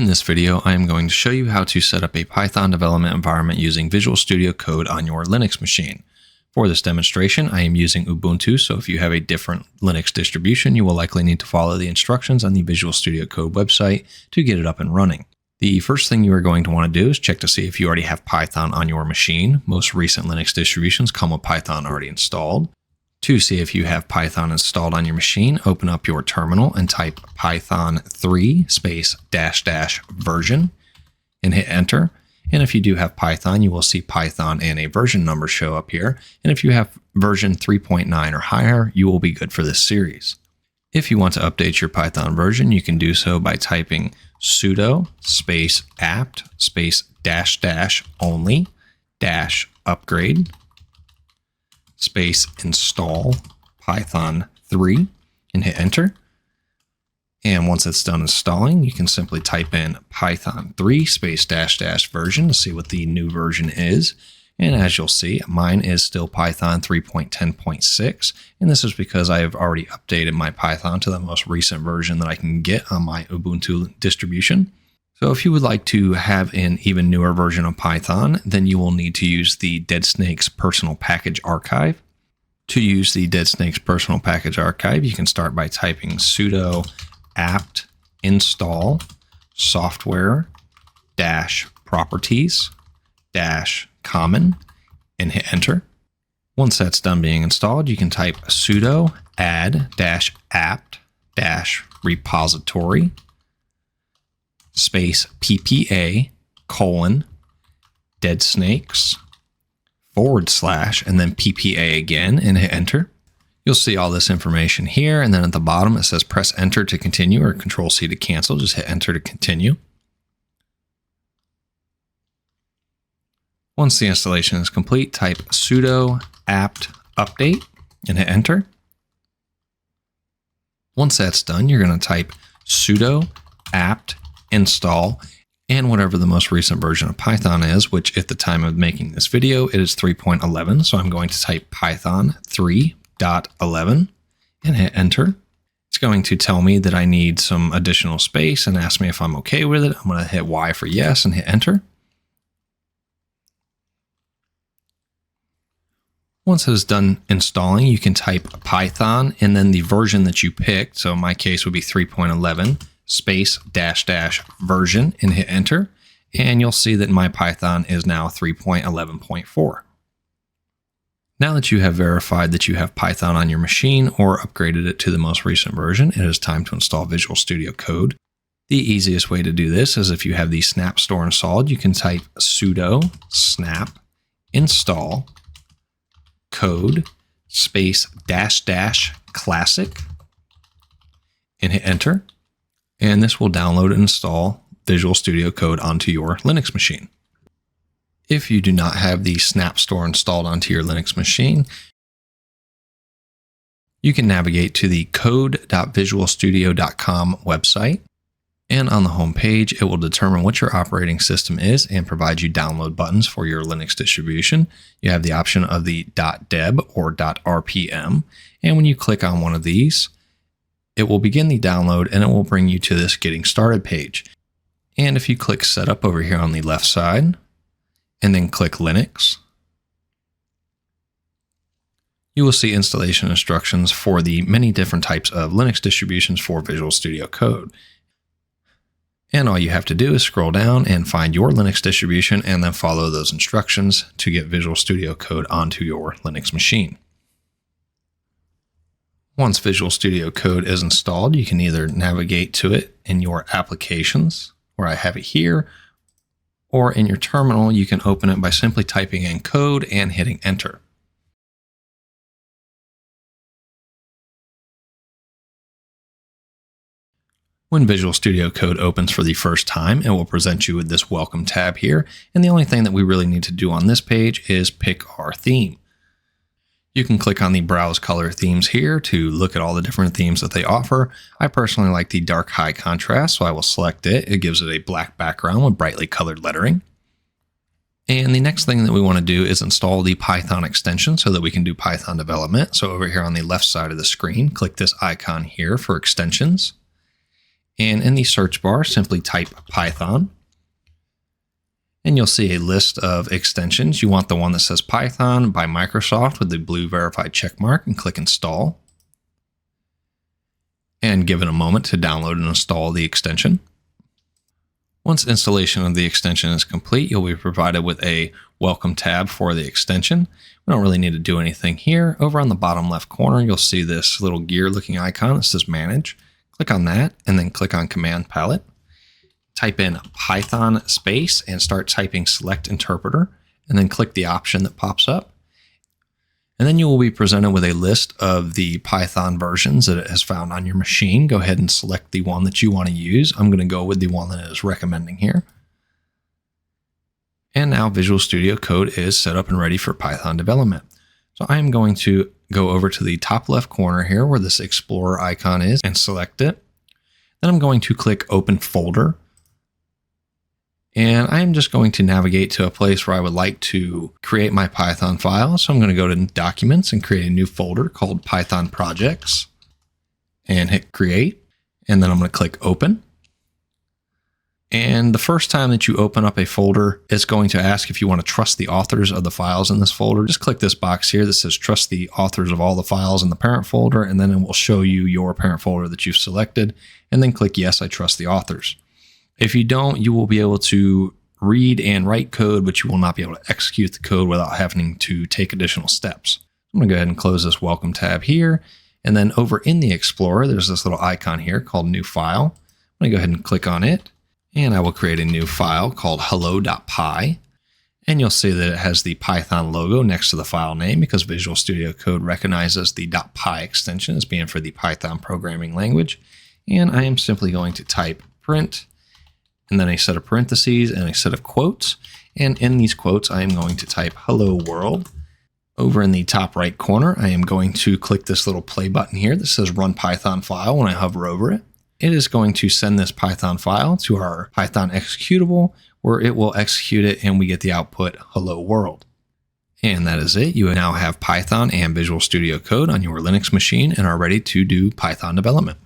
In this video, I am going to show you how to set up a Python development environment using Visual Studio Code on your Linux machine. For this demonstration, I am using Ubuntu, so if you have a different Linux distribution, you will likely need to follow the instructions on the Visual Studio Code website to get it up and running. The first thing you are going to want to do is check to see if you already have Python on your machine. Most recent Linux distributions come with Python already installed. To see if you have Python installed on your machine, open up your terminal and type Python 3 -- version and hit enter. And if you do have Python, you will see Python and a version number show up here. And if you have version 3.9 or higher, you will be good for this series. If you want to update your Python version, you can do so by typing sudo apt -only -upgrade install Python 3 and hit enter. And once it's done installing, you can simply type in Python 3 -- version to see what the new version is. And as you'll see, mine is still Python 3.10.6. And this is because I have already updated my Python to the most recent version that I can get on my Ubuntu distribution. So if you would like to have an even newer version of Python, then you will need to use the DeadSnake's personal package archive. To use the DeadSnake's personal package archive, you can start by typing sudo apt install software -properties -common and hit enter. Once that's done being installed, you can type sudo add -apt -repository /ppa DeadSnakes / and then PPA again and hit enter. You'll see all this information here, and then at the bottom it says press enter to continue or Control C to cancel. Just hit enter to continue. Once the installation is complete, type sudo apt update and hit enter. Once that's done, you're going to type sudo apt install and whatever the most recent version of Python is, which at the time of making this video, it is 3.11. So I'm going to type Python 3.11 and hit enter. It's going to tell me that I need some additional space and ask me if I'm okay with it. I'm going to hit Y for yes and hit enter. Once it is done installing, you can type Python and then the version that you picked. So in my case would be 3.11 -- version and hit enter. And you'll see that my Python is now 3.11.4. Now that you have verified that you have Python on your machine or upgraded it to the most recent version, it is time to install Visual Studio Code. The easiest way to do this is if you have the snap store installed, you can type sudo snap install code -- classic and hit enter. And this will download and install Visual Studio Code onto your Linux machine. If you do not have the Snap Store installed onto your Linux machine, you can navigate to the code.visualstudio.com website. And on the home page, it will determine what your operating system is and provide you download buttons for your Linux distribution. You have the option of the .deb or .rpm. And when you click on one of these, it will begin the download and it will bring you to this getting started page. And if you click setup over here on the left side and then click Linux, you will see installation instructions for the many different types of Linux distributions for Visual Studio Code. And all you have to do is scroll down and find your Linux distribution and then follow those instructions to get Visual Studio Code onto your Linux machine. Once Visual Studio Code is installed, you can either navigate to it in your applications, where I have it here, or in your terminal, you can open it by simply typing in code and hitting enter. When Visual Studio Code opens for the first time, it will present you with this welcome tab here. And the only thing that we really need to do on this page is pick our theme. You can click on the Browse Color Themes here to look at all the different themes that they offer. I personally like the dark high contrast, so I will select it. It gives it a black background with brightly colored lettering. And the next thing that we want to do is install the Python extension so that we can do Python development. So over here on the left side of the screen, click this icon here for extensions. And in the search bar, simply type Python. And you'll see a list of extensions. You want the one that says Python by Microsoft with the blue verified check mark, and click Install. And give it a moment to download and install the extension. Once installation of the extension is complete, you'll be provided with a welcome tab for the extension. We don't really need to do anything here. Over on the bottom left corner, you'll see this little gear looking icon that says Manage. Click on that and then click on Command Palette. Type in Python space and start typing Select Interpreter, and then click the option that pops up. And then you will be presented with a list of the Python versions that it has found on your machine. Go ahead and select the one that you want to use. I'm going to go with the one that it is recommending here. And now Visual Studio Code is set up and ready for Python development. So I am going to go over to the top left corner here where this Explorer icon is and select it. Then I'm going to click Open Folder. And I'm just going to navigate to a place where I would like to create my Python file. So I'm going to go to Documents and create a new folder called Python Projects and hit Create. And then I'm going to click Open. And the first time that you open up a folder, it's going to ask if you want to trust the authors of the files in this folder. Just click this box here that says trust the authors of all the files in the parent folder, and then it will show you your parent folder that you've selected, and then click yes, I trust the authors. If you don't, you will be able to read and write code, but you will not be able to execute the code without having to take additional steps. I'm going to go ahead and close this Welcome tab here. And then over in the Explorer, there's this little icon here called New File. I'm going to go ahead and click on it. And I will create a new file called hello.py. And you'll see that it has the Python logo next to the file name because Visual Studio Code recognizes the .py extension as being for the Python programming language. And I am simply going to type print, and then a set of parentheses and a set of quotes. And in these quotes, I am going to type hello world. Over in the top right corner, I am going to click this little play button here that says run Python file when I hover over it. It is going to send this Python file to our Python executable where it will execute it and we get the output hello world. And that is it. You now have Python and Visual Studio Code on your Linux machine and are ready to do Python development.